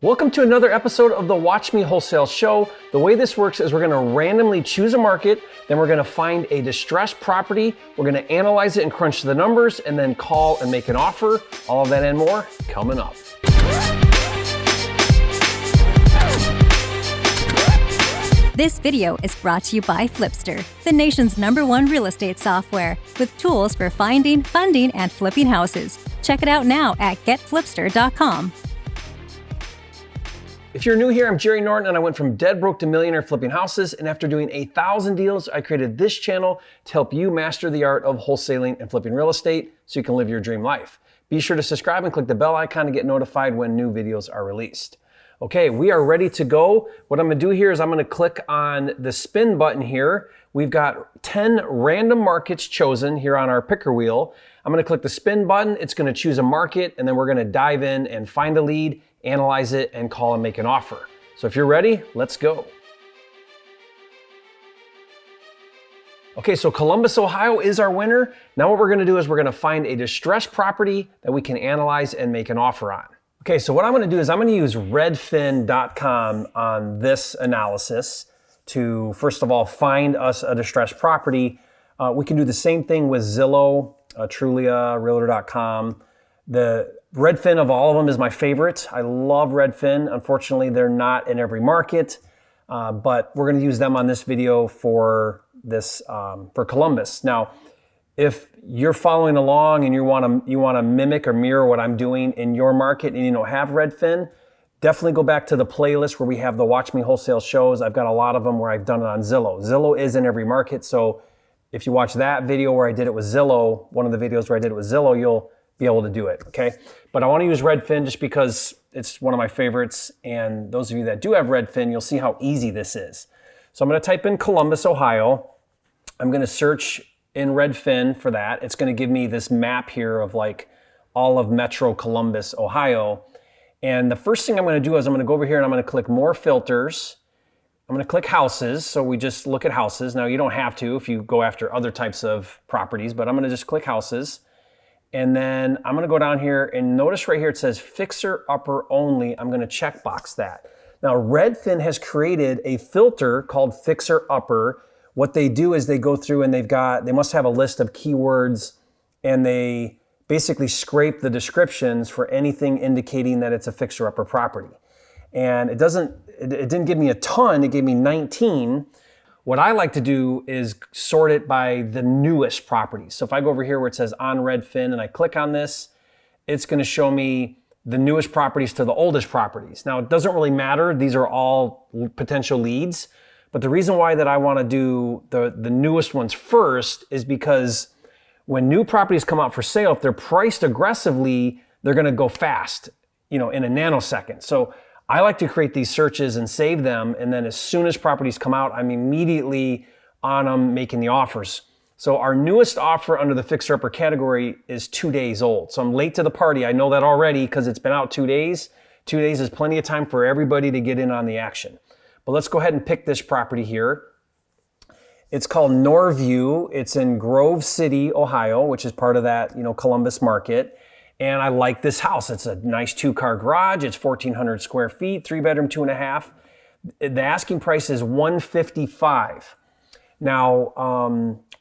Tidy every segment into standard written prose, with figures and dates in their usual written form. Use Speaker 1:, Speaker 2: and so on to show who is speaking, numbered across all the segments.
Speaker 1: Welcome to another episode of the Watch Me Wholesale show. The way this works is we're gonna randomly choose a market, then we're gonna find a distressed property, we're gonna analyze it and crunch the numbers, and then call and make an offer. All of that and more coming up.
Speaker 2: This video is brought to you by Flipster, the nation's #1 real estate software, with tools for finding, funding, and flipping houses. Check it out now at getflipster.com.
Speaker 1: If you're new here, I'm Jerry Norton, and I went from dead broke to millionaire flipping houses. And after doing 1,000 deals, I created this channel to help you master the art of wholesaling and flipping real estate so you can live your dream life. Be sure to subscribe and click the bell icon to get notified when new videos are released. Okay, we are ready to go. What I'm gonna do here is I'm gonna click on the spin button here. We've got 10 random markets chosen here on our picker wheel. I'm gonna click the spin button. It's gonna choose a market, and then we're gonna dive in and find a lead, analyze it, and call and make an offer. So if you're ready, let's go. Okay, so Columbus, Ohio is our winner. Now what we're gonna do is we're gonna find a distressed property that we can analyze and make an offer on. Okay, so what I'm gonna do is I'm gonna use redfin.com on this analysis to, first of all, find us a distressed property. We can do the same thing with Zillow, Trulia, Realtor.com. The Redfin of all of them is my favorite. I love Redfin. Unfortunately, they're not in every market, but we're gonna use them on this video for this, for Columbus. Now, if you're following along and you wanna mimic or mirror what I'm doing in your market and you don't have Redfin, definitely go back to the playlist where we have the Watch Me Wholesale shows. I've got a lot of them where I've done it on Zillow. Zillow is in every market, so if you watch that video where I did it with Zillow, one of the videos where I did it with Zillow, you'll be able to do it, okay? But I wanna use Redfin just because it's one of my favorites, and those of you that do have Redfin, you'll see how easy this is. So I'm gonna type in Columbus, Ohio. I'm gonna search in Redfin for that. It's gonna give me this map here of like all of Metro Columbus, Ohio. And the first thing I'm gonna do is I'm gonna go over here and I'm gonna click more filters. I'm gonna click houses, so we just look at houses. Now you don't have to if you go after other types of properties, but I'm gonna just click houses. And then I'm gonna go down here and notice right here it says fixer upper only. I'm gonna checkbox that. Now Redfin has created a filter called fixer upper. What they do is they go through and they must have a list of keywords, and they basically scrape the descriptions for anything indicating that it's a fixer upper property. And it didn't give me a ton, it gave me 19. What I like to do is sort it by the newest properties. So if I go over here where it says on Redfin and I click on this, it's gonna show me the newest properties to the oldest properties. Now it doesn't really matter, these are all potential leads, but the reason why that I wanna do the newest ones first is because when new properties come out for sale, if they're priced aggressively, they're gonna go fast, in a nanosecond. So I like to create these searches and save them, and then as soon as properties come out, I'm immediately on them making the offers. So our newest offer under the fixer upper category is 2 days old. So I'm late to the party. I know that already because it's been out 2 days. 2 days is plenty of time for everybody to get in on the action. But let's go ahead and pick this property here. It's called Norview. It's in Grove City, Ohio, which is part of that, Columbus market. And I like this house. It's a nice 2-car garage. It's 1,400 square feet, 3-bedroom, 2.5. The asking price is $155. Now,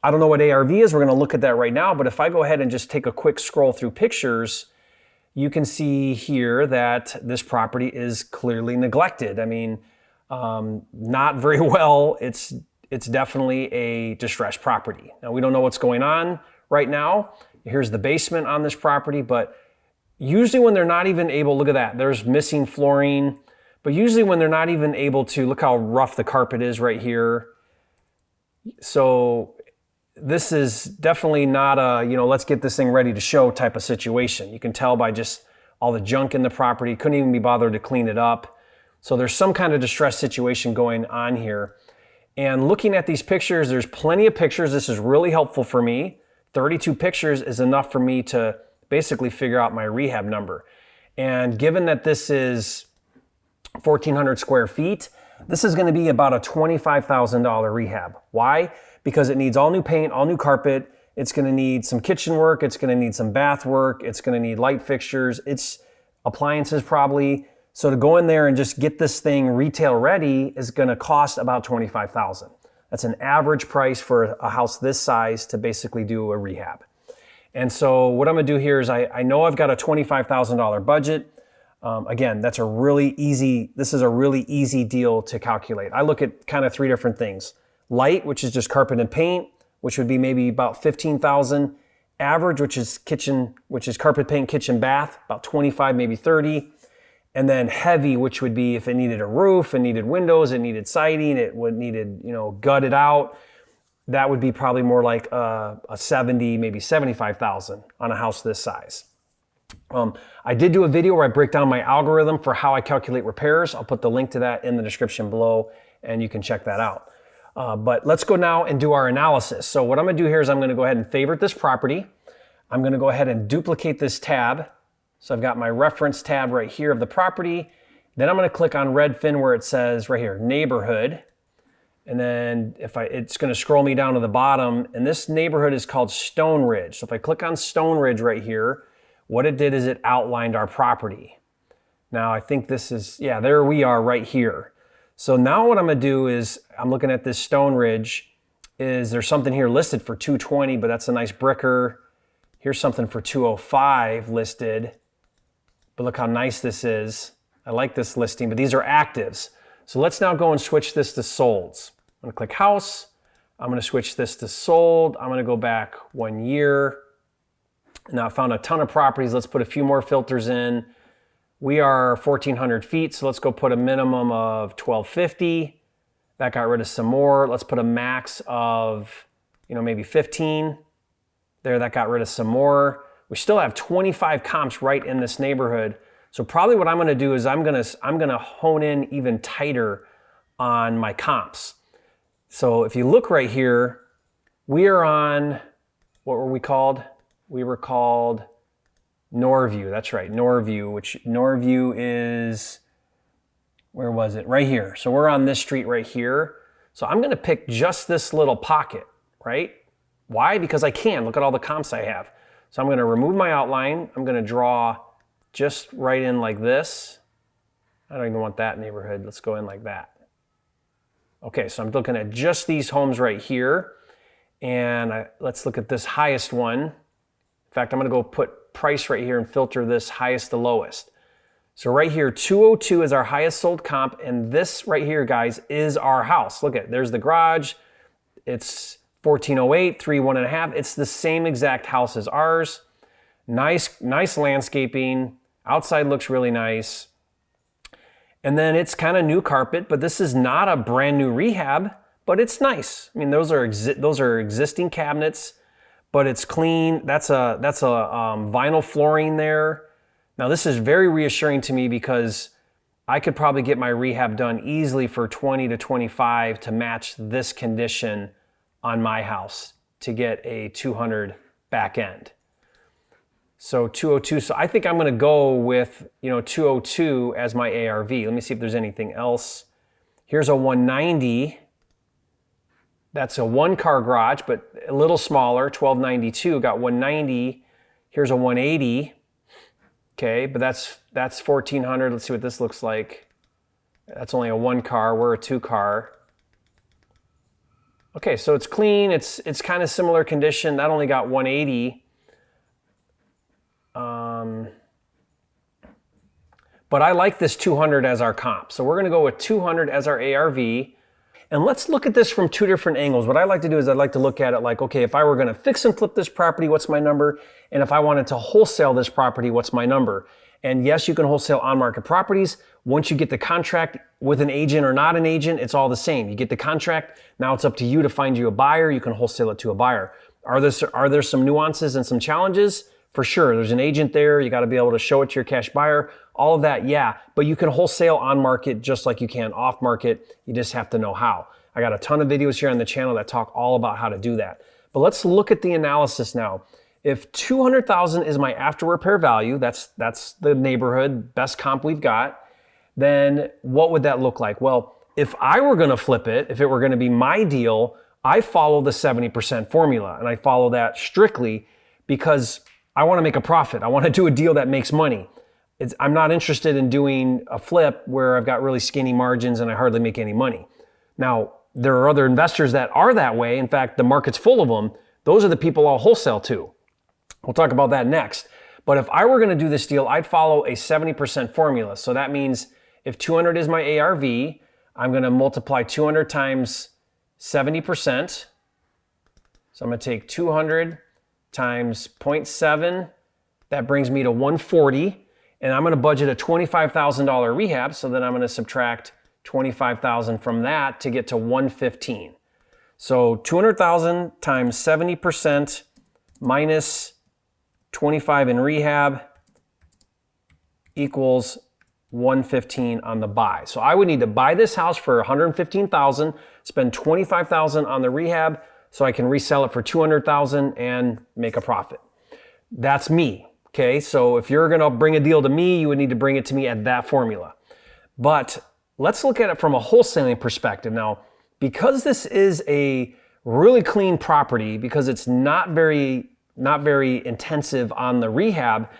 Speaker 1: I don't know what ARV is. We're gonna look at that right now, but if I go ahead and just take a quick scroll through pictures, you can see here that this property is clearly neglected. I mean, not very well. It's definitely a distressed property. Now, we don't know what's going on right now. Here's the basement on this property, but usually when they're not even able, look at that, there's missing flooring, but usually when they're not even able to, look how rough the carpet is right here. So this is definitely not a, let's get this thing ready to show type of situation. You can tell by just all the junk in the property, couldn't even be bothered to clean it up. So there's some kind of distress situation going on here. And looking at these pictures, there's plenty of pictures. This is really helpful for me. 32 pictures is enough for me to basically figure out my rehab number. And given that this is 1,400 square feet, this is gonna be about a $25,000 rehab. Why? Because it needs all new paint, all new carpet. It's gonna need some kitchen work. It's gonna need some bath work. It's gonna need light fixtures. It's appliances probably. So to go in there and just get this thing retail ready is gonna cost about $25,000. That's an average price for a house this size to basically do a rehab. And so what I'm gonna do here is I know I've got a $25,000 budget. Again, this is a really easy deal to calculate. I look at kind of 3 different things. Light, which is just carpet and paint, which would be maybe about 15,000. Average, which is carpet, paint, kitchen, bath, about 25, maybe 30. And then heavy, which would be if it needed a roof, it needed windows, it needed siding, needed, gutted out. That would be probably more like a 70, maybe 75,000 on a house this size. I did do a video where I break down my algorithm for how I calculate repairs. I'll put the link to that in the description below and you can check that out. But let's go now and do our analysis. So what I'm gonna do here is I'm gonna go ahead and favorite this property. I'm gonna go ahead and duplicate this tab. So I've got my reference tab right here of the property. Then I'm gonna click on Redfin where it says right here, neighborhood. And then it's gonna scroll me down to the bottom, and this neighborhood is called Stone Ridge. So if I click on Stone Ridge right here, what it did is it outlined our property. Now I think this is, yeah, there we are right here. So now what I'm gonna do is, I'm looking at this Stone Ridge, there's something here listed for 220, but that's a nice bricker. Here's something for 205 listed, but look how nice this is. I like this listing, but these are actives. So let's now go and switch this to solds. I'm gonna click house. I'm gonna switch this to sold. I'm gonna go back 1 year. Now I found a ton of properties. Let's put a few more filters in. We are 1,400 feet, so let's go put a minimum of 1,250. That got rid of some more. Let's put a max of, maybe 15. There, that got rid of some more. We still have 25 comps right in this neighborhood. So probably what I'm gonna do is I'm gonna hone in even tighter on my comps. So if you look right here, we are on, what were we called? We were called Norview, that's right, Norview, which Norview is, where was it? Right here. So we're on this street right here. So I'm gonna pick just this little pocket, right? Why? Because I can, look at all the comps I have. So I'm gonna remove my outline, I'm gonna draw just right in like this. I don't even want that neighborhood. Let's go in like that. Okay, so I'm looking at just these homes right here. And let's look at this highest one. In fact, I'm gonna go put price right here and filter this highest to lowest. So right here, 202 is our highest sold comp. And this right here, guys, is our house. Look at, there's the garage. It's 1408, 1.5. It's the same exact house as ours. Nice landscaping. Outside looks really nice. And then it's kind of new carpet, but this is not a brand new rehab, but it's nice. I mean, those are existing cabinets, but it's clean. That's a vinyl flooring there. Now this is very reassuring to me because I could probably get my rehab done easily for 20 to 25 to match this condition on my house to get a 200 back end. So 202, so I think I'm gonna go with 202 as my ARV. Let me see if there's anything else. Here's a 190. That's a 1-car garage, but a little smaller, 1292, got 190. Here's a 180. Okay, but that's 1,400. Let's see what this looks like. That's only a 1-car, we're a 2-car. Okay, so it's clean, it's kind of similar condition. That only got 180. But I like this 200 as our comp. So we're gonna go with 200 as our ARV. And let's look at this from 2 different angles. What I like to do is I'd like to look at it like, okay, if I were gonna fix and flip this property, what's my number? And if I wanted to wholesale this property, what's my number? And yes, you can wholesale on-market properties. Once you get the contract with an agent or not an agent, it's all the same. You get the contract, now it's up to you to find you a buyer. You can wholesale it to a buyer. Are there some nuances and some challenges? For sure, there's an agent there. You gotta be able to show it to your cash buyer. All of that, yeah. But you can wholesale on market just like you can off market. You just have to know how. I got a ton of videos here on the channel that talk all about how to do that. But let's look at the analysis now. If 200,000 is my after repair value, that's the neighborhood, best comp we've got, then what would that look like? Well, if I were gonna flip it, if it were gonna be my deal, I follow the 70% formula. And I follow that strictly because I wanna make a profit. I wanna do a deal that makes money. I'm not interested in doing a flip where I've got really skinny margins and I hardly make any money. Now, there are other investors that are that way. In fact, the market's full of them. Those are the people I'll wholesale to. We'll talk about that next. But if I were going to do this deal, I'd follow a 70% formula. So that means if 200 is my ARV, I'm going to multiply 200 times 70%. So I'm going to take 200 times 0.7. That brings me to 140. And I'm going to budget a $25,000 rehab. So then I'm going to subtract 25,000 from that to get to 115. So 200,000 times 70% minus 25 in rehab equals 115 on the buy. So I would need to buy this house for 115,000, spend 25,000 on the rehab so I can resell it for 200,000 and make a profit. That's me. Okay, so if you're gonna bring a deal to me, you would need to bring it to me at that formula. But let's look at it from a wholesaling perspective. Now, because this is a really clean property, because it's not very intensive on the rehab,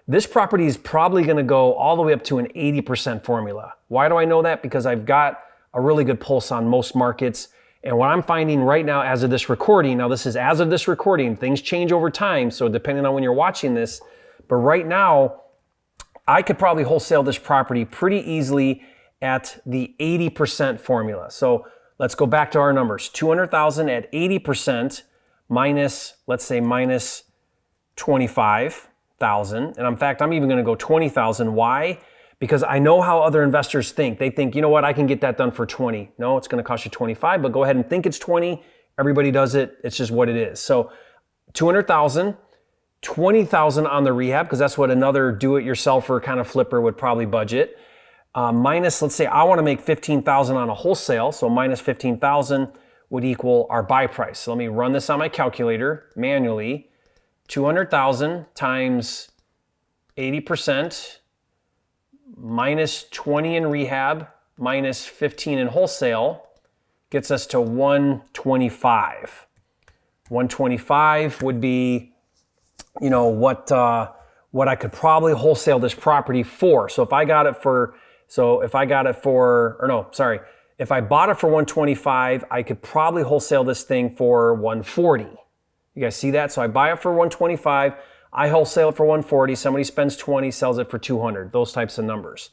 Speaker 1: this property is probably going to go all the way up to an 80% formula. Why do I know that? Because I've got a really good pulse on most markets. And what I'm finding right now as of this recording, now this is as of this recording, things change over time, so depending on when you're watching this, but right now, I could probably wholesale this property pretty easily at the 80% formula. So let's go back to our numbers. 200,000 at 80% minus, let's say minus 25,000. And in fact, I'm even going to go 20,000. Why? Because I know how other investors think. They think, you know what, I can get that done for 20. No, it's going to cost you 25, but go ahead and think it's 20. Everybody does it. It's just what it is. So 200,000, 20,000 on the rehab, because that's what another do-it-yourselfer kind of flipper would probably budget. Minus, let's say I want to make 15,000 on a wholesale, so minus 15,000 would equal our buy price. So let me run this on my calculator manually. 200,000 times 80% minus 20 in rehab minus 15 in wholesale gets us to 125. 125 would be, you know, what I could probably wholesale this property for. So if I bought it for 125, I could probably wholesale this thing for 140. You guys see that? So I buy it for 125, I wholesale it for 140, somebody spends 20, sells it for 200, those types of numbers.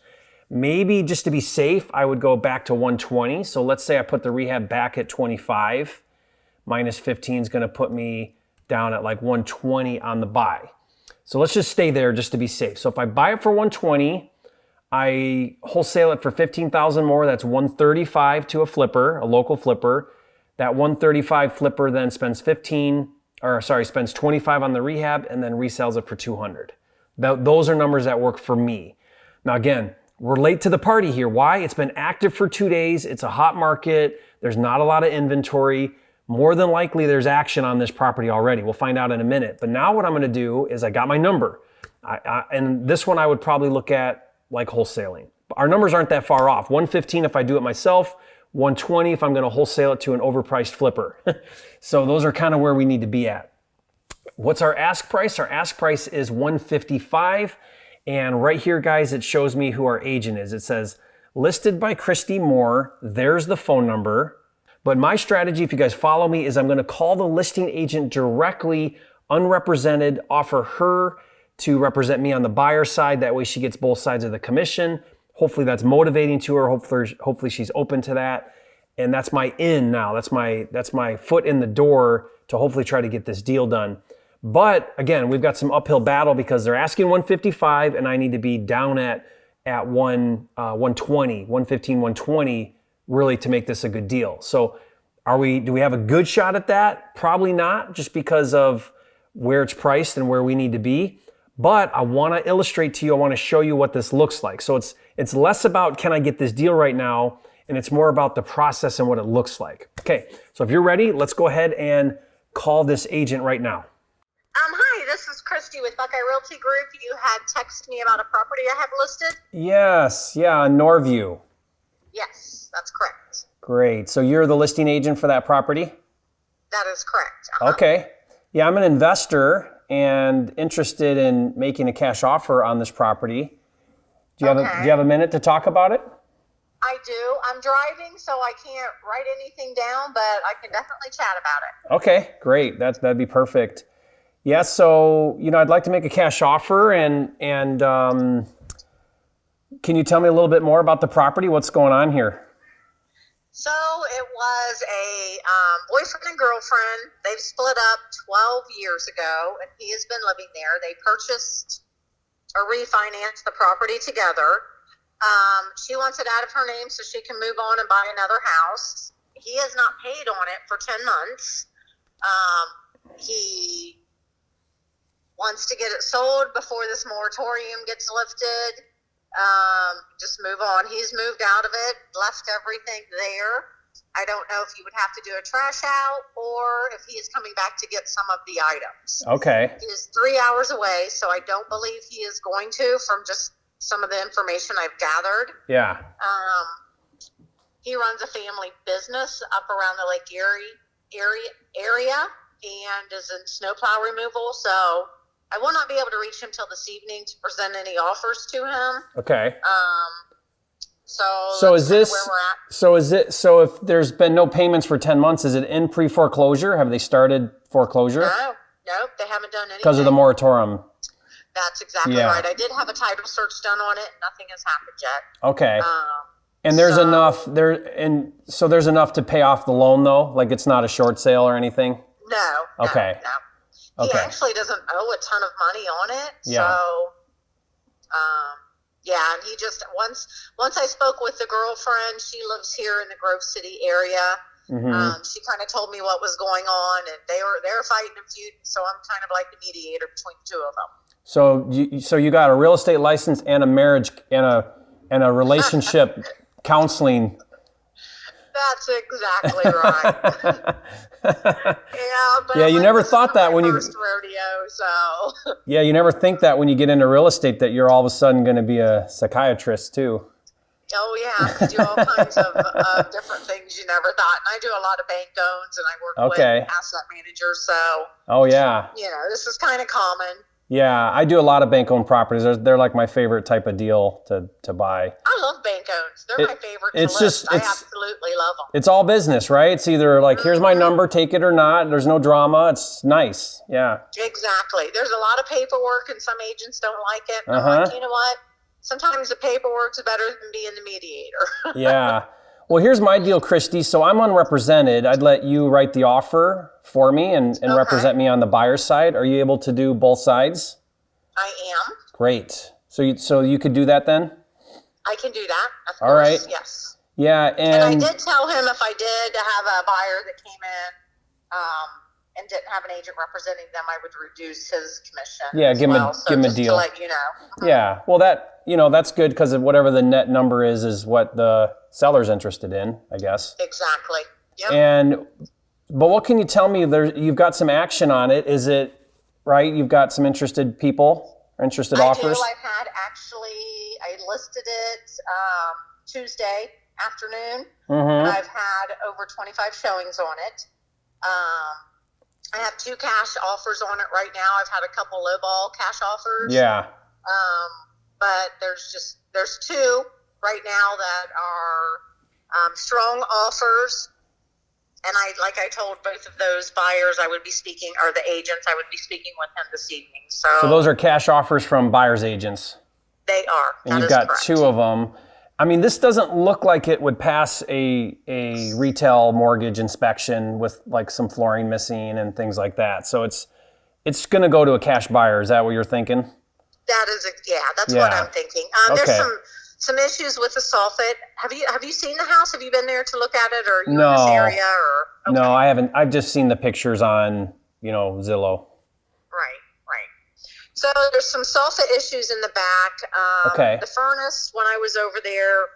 Speaker 1: Maybe just to be safe, I would go back to 120. So let's say I put the rehab back at 25, minus 15 is gonna put me down at like 120 on the buy. So let's just stay there just to be safe. So if I buy it for 120, I wholesale it for 15,000 more, that's 135 to a flipper, a local flipper. That 135 flipper then spends 25 on the rehab and then resells it for 200. Those are numbers that work for me. Now again, we're late to the party here. Why? It's been active for 2 days. It's a hot market. There's not a lot of inventory. More than likely there's action on this property already. We'll find out in a minute. But now what I'm gonna do is I got my number. And this one I would probably look at like wholesaling. Our numbers aren't that far off. 115 if I do it myself, 120 if I'm gonna wholesale it to an overpriced flipper. So those are kind of where we need to be at. What's our ask price? Our ask price is 155. And right here, guys, it shows me who our agent is. It says, listed by Christy Moore. There's the phone number. But my strategy, if you guys follow me, is I'm gonna call the listing agent directly, unrepresented, offer her to represent me on the buyer side. That way she gets both sides of the commission. Hopefully that's motivating to her. Hopefully she's open to that. And that's my in now. That's my foot in the door to hopefully try to get this deal done. But again, we've got some uphill battle because they're asking 155 and I need to be down at 120, 115, 120 really to make this a good deal. So do we have a good shot at that? Probably not, just because of where it's priced and where we need to be. But I want to illustrate to you, I want to show you what this looks like. So it's less about can I get this deal right now, and it's more about the process and what it looks like. Okay, so if you're ready, let's go ahead and call this agent right now.
Speaker 3: Hi, this is Christy with Buckeye Realty Group. You had texted me about a property I have listed?
Speaker 1: Yes, yeah, Norview.
Speaker 3: Yes, that's correct.
Speaker 1: Great, so you're the listing agent for that property?
Speaker 3: That is correct.
Speaker 1: Okay, yeah, I'm an investor and interested in making a cash offer on this property. Do you have a minute to talk about it?
Speaker 3: I do. I'm driving, so I can't write anything down, but I can definitely chat about it.
Speaker 1: Okay, great. That'd be perfect. Yeah, so, I'd like to make a cash offer, and can you tell me a little bit more about the property? What's going on here?
Speaker 3: So it was a boyfriend and girlfriend. They've split up 12 years ago, and he has been living there. They purchased or refinanced the property together. She wants it out of her name so she can move on and buy another house. He has not paid on it for 10 months. He wants to get it sold before this moratorium gets lifted. Just move on. He's moved out of it, left everything there. I don't know if he would have to do a trash out or if he is coming back to get some of the items.
Speaker 1: Okay.
Speaker 3: He is 3 hours away, so I don't believe he is going to, from just some of the information I've gathered.
Speaker 1: Yeah.
Speaker 3: He runs a family business up around the Lake Erie area and is in snowplow removal, so I will not be able to reach him till this evening to present any offers to him.
Speaker 1: Okay.
Speaker 3: So
Speaker 1: is this
Speaker 3: where we're at.
Speaker 1: So if there's been no payments for 10 months, is it in pre-foreclosure? Have they started foreclosure?
Speaker 3: No, they haven't done anything.
Speaker 1: Because of the moratorium.
Speaker 3: That's exactly right. I did have a title search done on it. Nothing has happened yet.
Speaker 1: Okay. And there's enough there, and so there's enough to pay off the loan though? Like it's not a short sale or anything?
Speaker 3: No.
Speaker 1: Okay.
Speaker 3: No. He actually doesn't owe a ton of money on it.
Speaker 1: Yeah.
Speaker 3: So, and he just, once I spoke with the girlfriend, she lives here in the Grove City area.
Speaker 1: Mm-hmm.
Speaker 3: She kind of told me what was going on, and they're fighting and feuding, so I'm kind of like the mediator between the two of them.
Speaker 1: So you got a real estate license and a marriage and a relationship counseling.
Speaker 3: That's exactly right. But
Speaker 1: yeah, you never thought that when
Speaker 3: first rodeo, so.
Speaker 1: Yeah, you never think that when you get into real estate that you're all of a sudden going to be a psychiatrist too.
Speaker 3: Oh yeah, I do all kinds of different things you never thought. And I do a lot of bank loans, and I work with asset managers. So.
Speaker 1: Oh yeah.
Speaker 3: This is kind of common.
Speaker 1: Yeah, I do a lot of bank-owned properties. They're like my favorite type of deal to buy.
Speaker 3: I love bank-owns. They're my favorite to list. I absolutely love them.
Speaker 1: It's all business, right? It's either like, here's my number, take it or not. There's no drama. It's nice. Yeah.
Speaker 3: Exactly. There's a lot of paperwork, and some agents don't like it. I'm like, you know what? Sometimes the paperwork's better than being the mediator.
Speaker 1: Yeah. Well, here's my deal, Christy. So I'm unrepresented. I'd let you write the offer for me and represent me on the buyer's side. Are you able to do both sides?
Speaker 3: I am.
Speaker 1: Great. So you could do that then?
Speaker 3: I can do that. Of course.
Speaker 1: All right.
Speaker 3: Yes.
Speaker 1: Yeah.
Speaker 3: And I did tell him if I did have a buyer that came in and didn't have an agent representing them, I would reduce his commission.
Speaker 1: Yeah, give him a deal.
Speaker 3: To let you know.
Speaker 1: Yeah. Well, that's good because whatever the net number is what the seller's interested in, I guess.
Speaker 3: Exactly. Yep.
Speaker 1: But what can you tell me? You've got some action on it. Is it right? You've got some interested people, offers?
Speaker 3: I listed it Tuesday afternoon.
Speaker 1: Mm-hmm.
Speaker 3: I've had over 25 showings on it. I have 2 cash offers on it right now. I've had a couple lowball cash offers.
Speaker 1: Yeah.
Speaker 3: But there's 2 right now that are strong offers. And I told both of those buyers I would be speaking, or the agents, I would be speaking with him this evening. So
Speaker 1: those are cash offers from buyer's agents.
Speaker 3: They are.
Speaker 1: And you've got correct. 2 of them. I mean, this doesn't look like it would pass a retail mortgage inspection with like some flooring missing and things like that. So it's going to go to a cash buyer. Is that what you're thinking?
Speaker 3: That's what I'm thinking. There's some issues with the soffit. Have you seen the house? Have you been there to look at it, or are you in this area? Or
Speaker 1: No, I haven't. I've just seen the pictures on Zillow.
Speaker 3: Right. So there's some soffit issues in the back. The furnace, when I was over there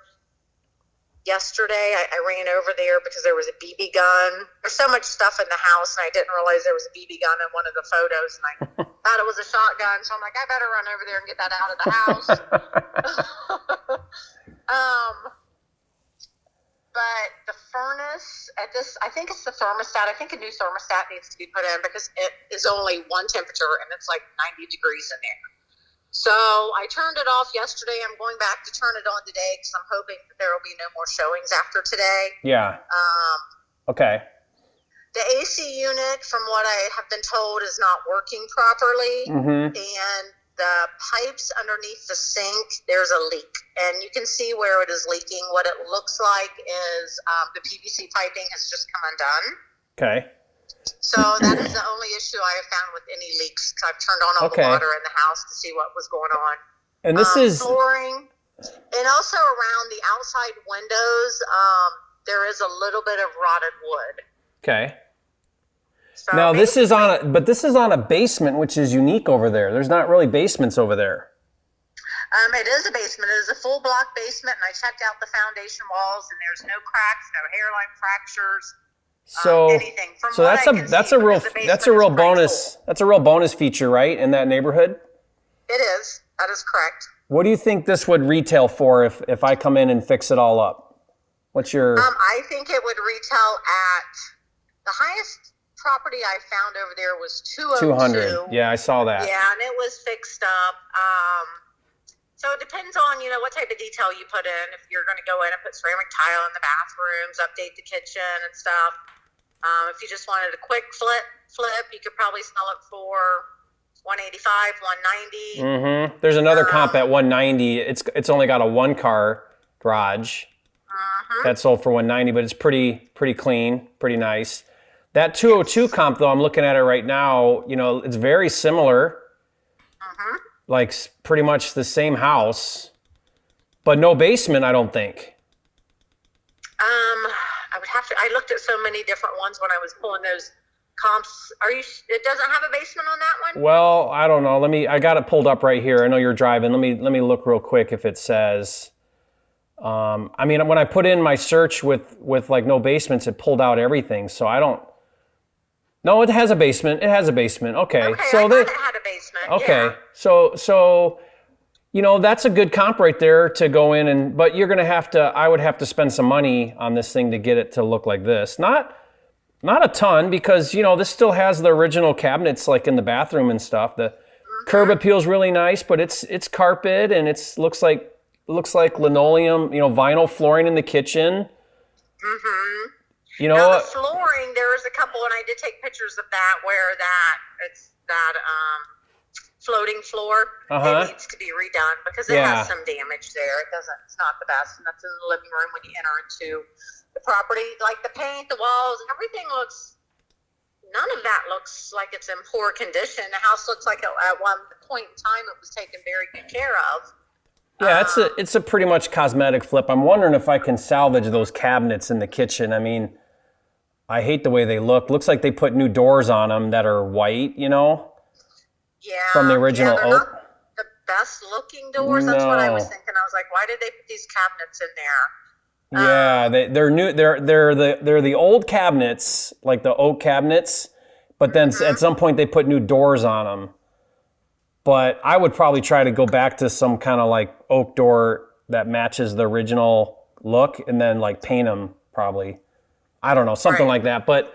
Speaker 3: yesterday, I ran over there because there was a BB gun. There's so much stuff in the house, and I didn't realize there was a BB gun in one of the photos, and I thought it was a shotgun, so I'm like, I better run over there and get that out of the house. But the furnace I think it's the thermostat. I think a new thermostat needs to be put in because it is only one temperature, and it's like 90 degrees in there. So I turned it off yesterday. I'm going back to turn it on today because I'm hoping that there will be no more showings after today.
Speaker 1: Yeah. Okay.
Speaker 3: The AC unit, from what I have been told, is not working properly. And the pipes underneath the sink, there's a leak. And you can see where it is leaking. What it looks like is the PVC piping has just come undone.
Speaker 1: Okay.
Speaker 3: So that is the only issue I have found with any leaks. I've turned on all the water in the house to see what was going on. And this is flooring, and also around the outside windows, there is a little bit of rotted wood. Okay. So now this is on a basement, which is unique over there. There's not really basements over there. It is a basement. It is a full block basement, and I checked out the foundation walls, and there's no cracks, no hairline fractures. So that's a real bonus. That's a real bonus feature, right, in that neighborhood? It is. That is correct. What do you think this would retail for if I come in and fix it all up? What's your? I think it would retail at the highest property I found over there was 200. Yeah, I saw that. Yeah, and it was fixed up. So it depends on, what type of detail you put in. If you're going to go in and put ceramic tile in the bathrooms, update the kitchen and stuff. If you just wanted a quick flip, you could probably sell it for $185, $190. There's another comp at $190. It's only got a 1-car garage. That sold for $190, but it's pretty clean, pretty nice. That 202 comp, though, I'm looking at it right now. It's very similar. Like pretty much the same house, but no basement, I don't think. I would have to. I looked at so many different ones when I was pulling those comps. It doesn't have a basement on that one? Well, I don't know. I got it pulled up right here. I know you're driving. Let me look real quick if it says. When I put in my search with like no basements, it pulled out everything. So I don't. No, it has a basement. It has a basement. Okay. So it had a basement. Okay. Yeah. So that's a good comp right there to go in but you're going to have to, I would have to spend some money on this thing to get it to look like this. Not a ton because, this still has the original cabinets like in the bathroom and stuff. The curb appeal's really nice, but it's carpet and looks like linoleum, vinyl flooring in the kitchen. Now the flooring, there was a couple, and I did take pictures of that where it's that floating floor. It needs to be redone because it has some damage there. It's not the best, and that's in the living room when you enter into the property. Like the paint, the walls, everything none of that looks like it's in poor condition. The house looks like at one point in time it was taken very good care of. Yeah, it's a pretty much cosmetic flip. I'm wondering if I can salvage those cabinets in the kitchen. I hate the way they look. Looks like they put new doors on them that are white, Yeah. From the original oak. Not the best looking doors. No. That's what I was thinking. I was like, why did they put these cabinets in there? Yeah, they're new. They're the old cabinets, like the oak cabinets, but then at some point they put new doors on them. But I would probably try to go back to some kind of like oak door that matches the original look and then like paint them probably. I don't know, something like that. But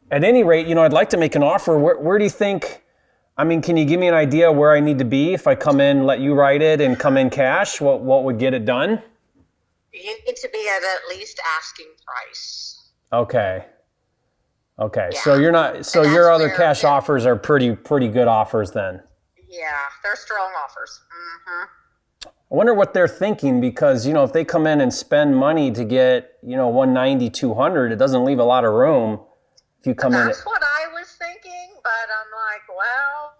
Speaker 3: at any rate, I'd like to make an offer. Where do you think, can you give me an idea where I need to be if I come in, let you write it and come in cash? What would get it done? You need to be at least asking price. Okay. Yeah. So your other cash offers are pretty good offers then. Yeah, they're strong offers. I wonder what they're thinking because, if they come in and spend money to get, 190, 200, it doesn't leave a lot of room if you come in. That's what I was thinking, but I'm like, well,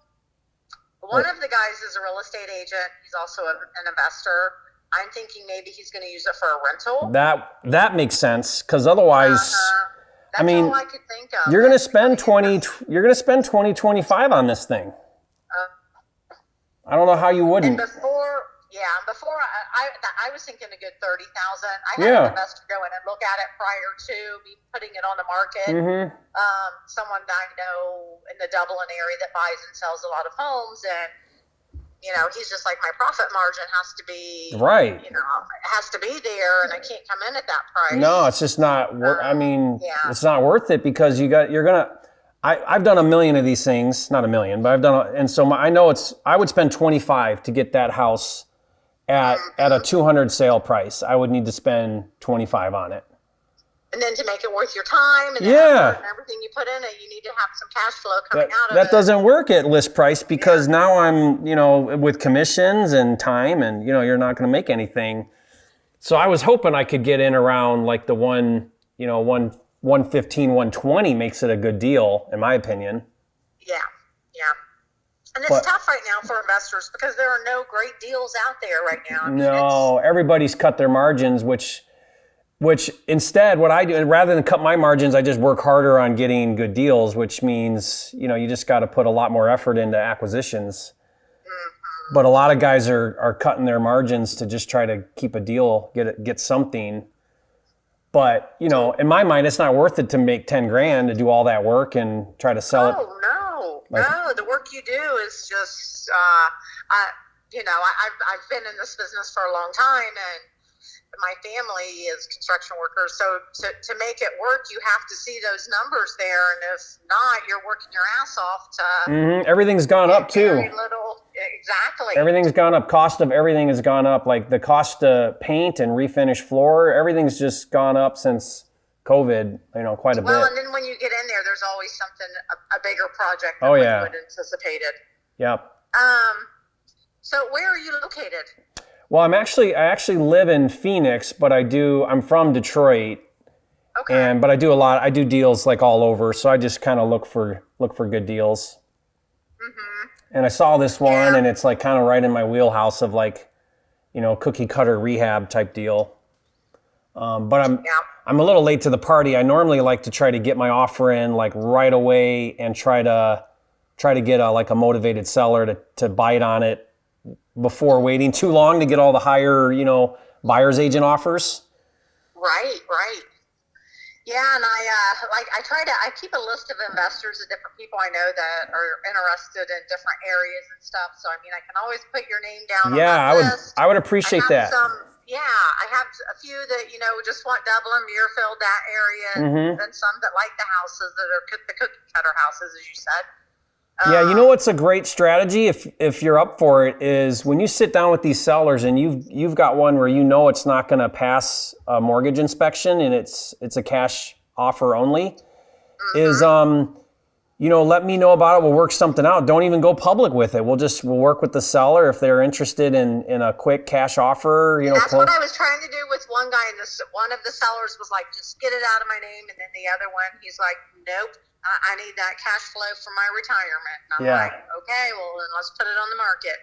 Speaker 3: one of the guys is a real estate agent. He's also an investor. I'm thinking maybe he's going to use it for a rental. That makes sense because otherwise, that's all I could think of. You're going to spend 20, 25 on this thing. I don't know how you wouldn't. And before I was thinking a good 30,000. I had an investor go in and look at it prior to me putting it on the market. Someone that I know in the Dublin area that buys and sells a lot of homes, and he's just like, my profit margin has to be right. It has to be there, and I can't come in at that price. No, it's just not. It's not worth it because you're gonna.
Speaker 1: I've done a million of these things, not a million, but I've done, and so I know I would spend 25 to get that house at a 200 sale price. I would need to spend 25 on it.
Speaker 3: And then to make it worth your time and,
Speaker 1: yeah.
Speaker 3: and everything you put in it, you need to have some cash flow coming out of it.
Speaker 1: That doesn't work at list price because now I'm, with commissions and time and, you're not going to make anything. So I was hoping I could get in around like the 115, 120 makes it a good deal, in my opinion. Yeah.
Speaker 3: And it's tough right now for investors because there are no great deals out there right now.
Speaker 1: No, everybody's cut their margins, which instead what I do, rather than cut my margins, I just work harder on getting good deals, which means, you just got to put a lot more effort into acquisitions. Mm-hmm. But a lot of guys are cutting their margins to just try to keep a deal, get something. But, in my mind, it's not worth it to make 10 grand to do all that work and try to sell it.
Speaker 3: No. The work you do is just, I've been in this business for a long time and my family is construction workers. So to make it work, you have to see those numbers there. And if not, you're working your ass off to.
Speaker 1: Mm-hmm. Everything's gone up too.
Speaker 3: Exactly.
Speaker 1: Everything's gone up. Cost of everything has gone up. Like the cost to paint and refinish floor, everything's just gone up since COVID, quite a bit.
Speaker 3: Well, and then when you get in there, there's always something, a bigger project than you had anticipated.
Speaker 1: Yep.
Speaker 3: So where are you located?
Speaker 1: Well, I actually live in Phoenix, but I'm from Detroit.
Speaker 3: Okay.
Speaker 1: But I do deals like all over, so I just kind of look for good deals. Mm-hmm. And I saw this one and it's like kind of right in my wheelhouse of like, cookie cutter rehab type deal. But I'm a little late to the party. I normally like to try to get my offer in like right away and try to get a motivated seller to bite on it before waiting too long to get all the higher, buyer's agent offers.
Speaker 3: Right. Yeah, and I keep a list of investors of different people I know that are interested in different areas and stuff. So I can always put your name down.
Speaker 1: Yeah,
Speaker 3: on that list.
Speaker 1: I would appreciate that.
Speaker 3: I have a few that just want Dublin, Muirfield, that area, and then some that like the houses that are the cookie cutter houses, as you said.
Speaker 1: Yeah, what's a great strategy if you're up for it is when you sit down with these sellers and you've got one where it's not going to pass a mortgage inspection and it's a cash offer only, is let me know about it. We'll work something out. Don't even go public with it. We'll work with the seller if they're interested in a quick cash offer.
Speaker 3: That's what I was trying to do with one guy, and one of the sellers was like, "Just get it out of my name," and then the other one, he's like, "Nope. I need that cash flow for my retirement." And I'm like, okay, well, then let's put it on the market.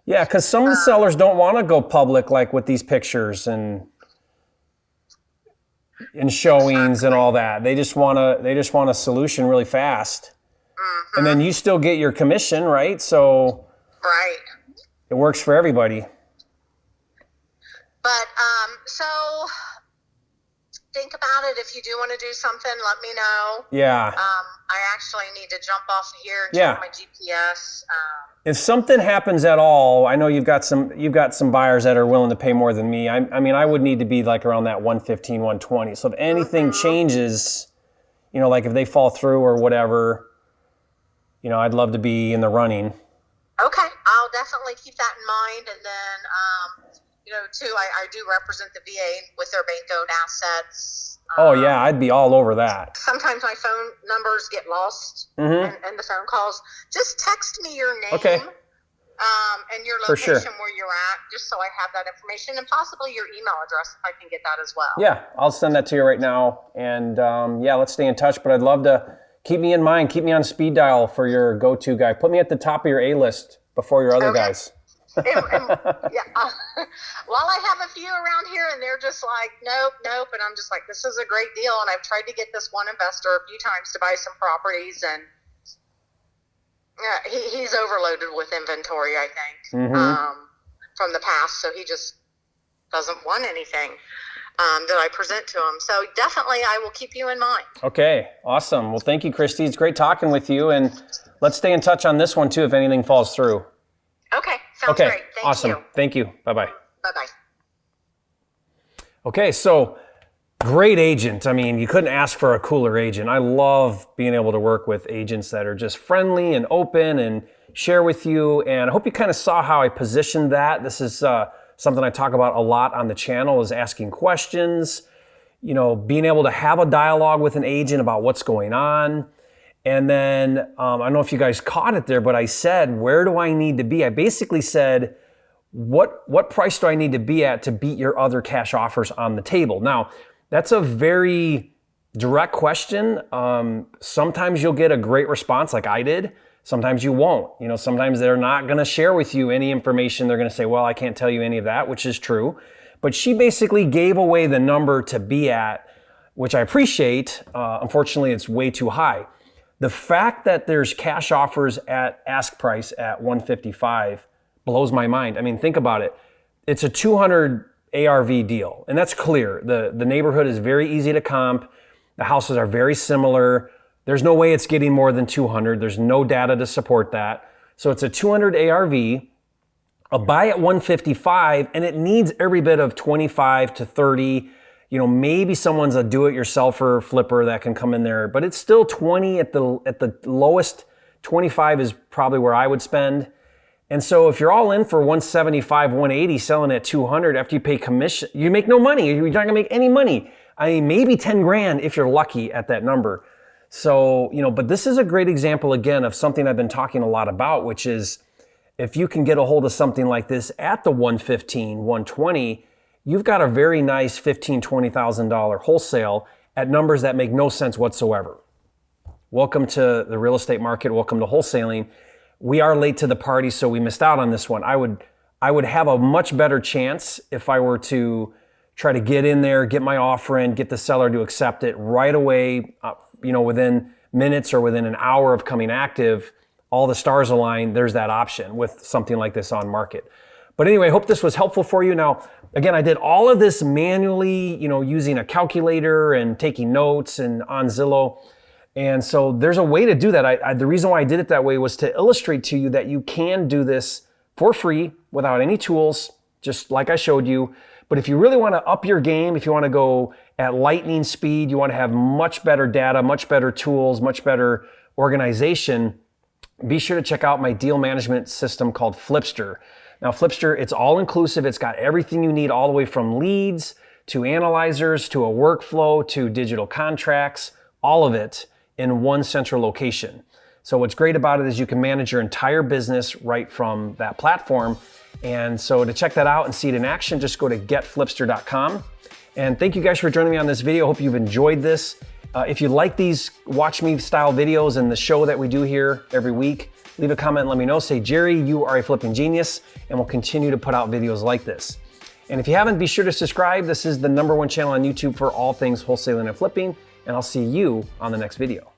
Speaker 1: Yeah, because some of the sellers don't want to go public, like with these pictures and showings and all that. They just want a solution really fast. Mm-hmm. And then you still get your commission, right? So it works for everybody.
Speaker 3: But so think about it. If you do want to do something, let me know.
Speaker 1: Yeah.
Speaker 3: I actually need to jump off of here and check my GPS.
Speaker 1: If something happens at all, I know you've got some buyers that are willing to pay more than me. I would need to be like around that 115, 120. So if anything changes, like if they fall through or whatever, I'd love to be in the running.
Speaker 3: Okay. I'll definitely keep that in mind. And then, too, I do represent the VA with their bank-owned assets.
Speaker 1: I'd be all over that.
Speaker 3: Sometimes my phone numbers get lost in the phone calls. Just text me your name and your location where you're at, just so I have that information, and possibly your email address if I can get that as well.
Speaker 1: Yeah, I'll send that to you right now. And let's stay in touch. But I'd love to keep me in mind. Keep me on speed dial for your go-to guy. Put me at the top of your A-list before your other guys.
Speaker 3: While I have a few around here and they're just like, nope. And I'm just like, this is a great deal. And I've tried to get this one investor a few times to buy some properties, and he's overloaded with inventory, I think, from the past. So he just doesn't want anything that I present to him. So definitely I will keep you in mind. Okay, awesome. Well, thank you, Christy. It's great talking with you. And let's stay in touch on this one too if anything falls through. Okay, sounds great. Thank you. Thank you. Bye-bye. Bye-bye. Okay, so
Speaker 1: Great agent. I mean, you couldn't ask for a cooler agent. I love being able to work with agents that are just friendly and open and share with you. And I hope you kind of saw how I positioned that. This is something I talk about a lot on the channel, is asking questions, you know, being able to have a dialogue with an agent about what's going on. And then, I don't know if you guys caught it there, but I said, where do I need to be? I basically said, what price do I need to be at to beat your other cash offers on the table? Now, that's a very direct question. Sometimes you'll get a great response like I did. Sometimes you won't. You know, sometimes they're not going to share with you any information. They're going to say, well, I can't tell you any of that, which is true. But she basically gave away the number to be at, which I appreciate. Unfortunately, it's way too high. The fact that there's cash offers at ask price at $155 blows my mind. I mean, think about it. It's a 200 ARV deal, and that's clear. The neighborhood is very easy to comp. The houses are very similar. There's no way it's getting more than 200. There's no data to support that. So it's a 200 ARV, a buy at 155, and it needs every bit of 25 to 30. You know, maybe someone's a do-it-yourselfer flipper that can come in there, but it's still 20 at the lowest. 25 is probably where I would spend. And so if you're all in for 175, 180, selling at 200 after you pay commission, you make no money. You're not gonna make any money. I mean, maybe 10 grand if you're lucky at that number. So, you know, but this is a great example again of something I've been talking a lot about, which is if you can get a hold of something like this at the 115, 120, you've got a very nice $15,000, $20,000 wholesale at numbers that make no sense whatsoever. Welcome to the real estate market. Welcome to wholesaling. We are late to the party, so we missed out on this one. I would have a much better chance if I were to try to get in there, get my offer in, get the seller to accept it right away, you know, within minutes or within an hour of coming active. All the stars align, there's that option with something like this on market. But anyway, I hope this was helpful for you. Now, again, I did all of this manually, you know, using a calculator and taking notes and on Zillow. And so there's a way to do that. The reason why I did it that way was to illustrate to you that you can do this for free without any tools, just like I showed you. But if you really want to up your game, if you want to go at lightning speed, you want to have much better data, much better tools, much better organization, be sure to check out my deal management system called Flipster. Now, Flipster, it's all inclusive. It's got everything you need all the way from leads to analyzers to a workflow to digital contracts, all of it in one central location. So what's great about it is you can manage your entire business right from that platform. And so to check that out and see it in action, just go to getflipster.com. And thank you guys for joining me on this video. Hope you've enjoyed this. If you like these watch me style videos and the show that we do here every week, leave a comment and let me know. Say, Jerry, you are a flipping genius, and we'll continue to put out videos like this. And if you haven't, be sure to subscribe. This is the #1 channel on YouTube for all things wholesaling and flipping, and I'll see you on the next video.